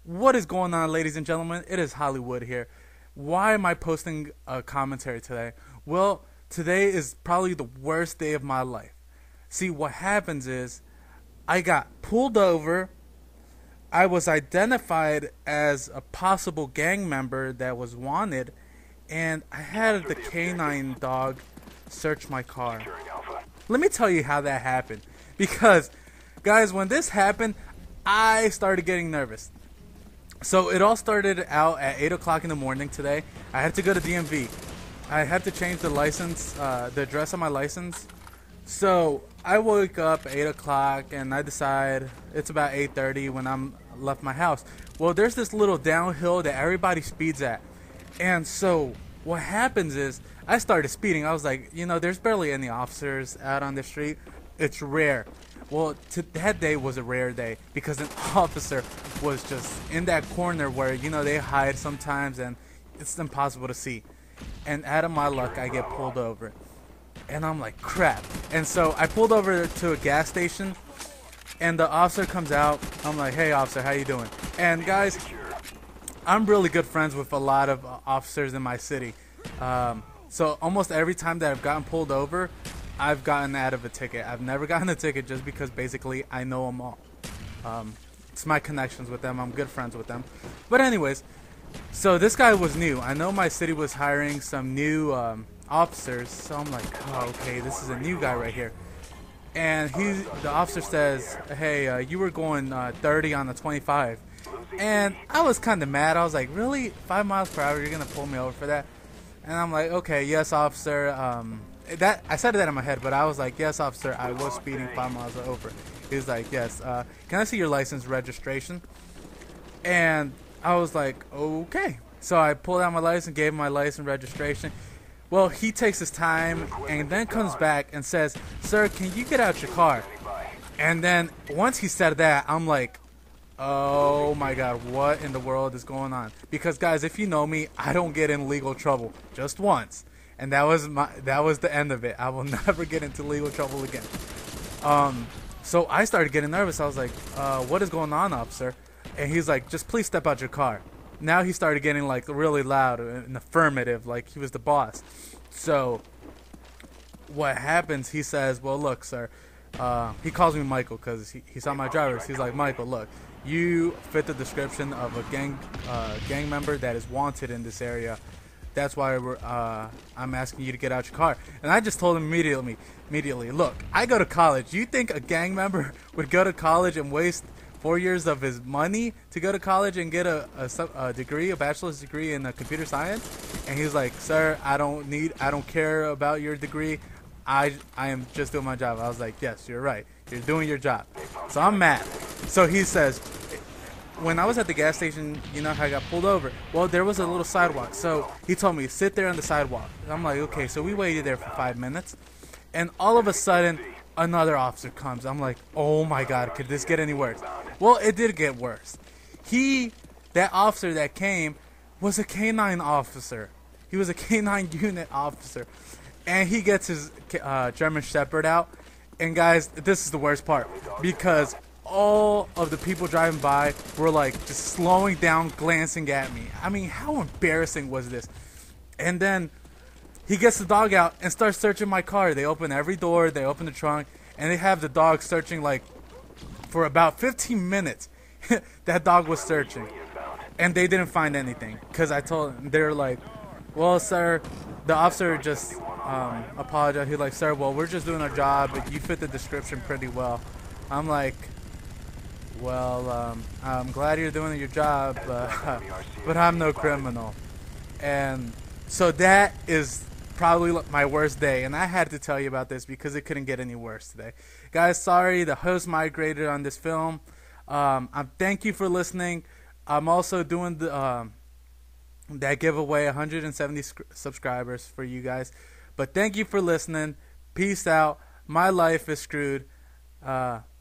What is going on, ladies and gentlemen? It is Hollywood here. Why am I posting a commentary today? Well, today is probably the worst day of my life. See, what happens is I got pulled over. I was identified as a possible gang member that was wanted, and I had the canine dog search my car. Let me tell you how that happened. Because, guys, when this happened, I started getting nervous. So it all started out at 8 o'clock in the morning today. I had to go to DMV. I had to change the license, the address on my license. So I woke up 8 o'clock and I decide it's about 8:30 when I'm left my house. Well, there's this little downhill that everybody speeds at. And so what happens is I started speeding. I was like, there's barely any officers out on the street. It's rare. Well, that day was a rare day because an officer was just in that corner where, they hide sometimes and it's impossible to see. And out of my luck, I get pulled over. And I'm like, crap. And so I pulled over to a gas station and the officer comes out. I'm like, hey, officer, how you doing? And guys, I'm really good friends with a lot of officers in my city. So almost every time that I've gotten pulled over, I've gotten out of a ticket. I've never gotten a ticket just because basically I know them all. It's my connections with them. I'm good friends with them. But anyways, so this guy was new. I know my city was hiring some new officers. So I'm like, oh, okay, this is a new guy right here. And the officer says, hey, you were going 30 on the 25. And I was kind of mad. I was like, really? 5 miles per hour? You're going to pull me over for that? And I'm like, okay, yes, officer. I said that in my head, but I was like, yes, officer, I was speeding 5 miles over. He was like, yes, can I see your license registration? And I was like, okay. So I pulled out my license, gave him my license registration. Well, he takes his time and then comes back and says, sir, can you get out your car? And then once he said that, I'm like, oh my god, what in the world is going on? Because guys, if you know me, I don't get in legal trouble just once. And that was the end of it. I will never get into legal trouble again. So I started getting nervous. I was like, what is going on, officer? And he's like, just please step out your car. Now he started getting like really loud and affirmative, like he was the boss. So what happens, he says, well, look, sir, he calls me Michael because he saw my drivers. He's like, Michael, look, you fit the description of a gang member that is wanted in this area. That's why I'm asking you to get out your car. And I just told him immediately, look, I go to college. You think a gang member would go to college and waste 4 years of his money to go to college and get a degree, a bachelor's degree in computer science? And he's like, sir, I don't care about your degree. I am just doing my job. I was like, yes, you're right. You're doing your job. So I'm mad. So he says, when I was at the gas station, you know how I got pulled over? Well, there was a little sidewalk. So he told me, sit there on the sidewalk. And I'm like, okay. So we waited there for 5 minutes. And all of a sudden, another officer comes. I'm like, oh my god, could this get any worse? Well, it did get worse. That officer that came was a canine officer. He was a canine unit officer. And he gets his German Shepherd out. And guys, this is the worst part. Because all of the people driving by were like just slowing down, glancing at me. I mean, how embarrassing was this? And then he gets the dog out and starts searching my car. They open every door, they open the trunk, and they have the dog searching like for about 15 minutes. That dog was searching. And they didn't find anything. Because I told them, they're like, well, sir, the officer just apologized. He's like, sir, well, we're just doing our job. You fit the description pretty well. I'm like, well, I'm glad you're doing your job, but I'm no criminal. And so that is probably my worst day, and I had to tell you about this because it couldn't get any worse today. Guys, sorry, the host migrated on this film. Thank you for listening. I'm also doing that giveaway, 170 subscribers for you guys. But thank you for listening. Peace out. My life is screwed.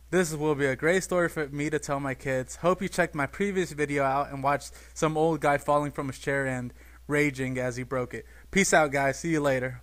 This will be a great story for me to tell my kids. Hope you checked my previous video out and watched some old guy falling from his chair and raging as he broke it. Peace out, guys. See you later.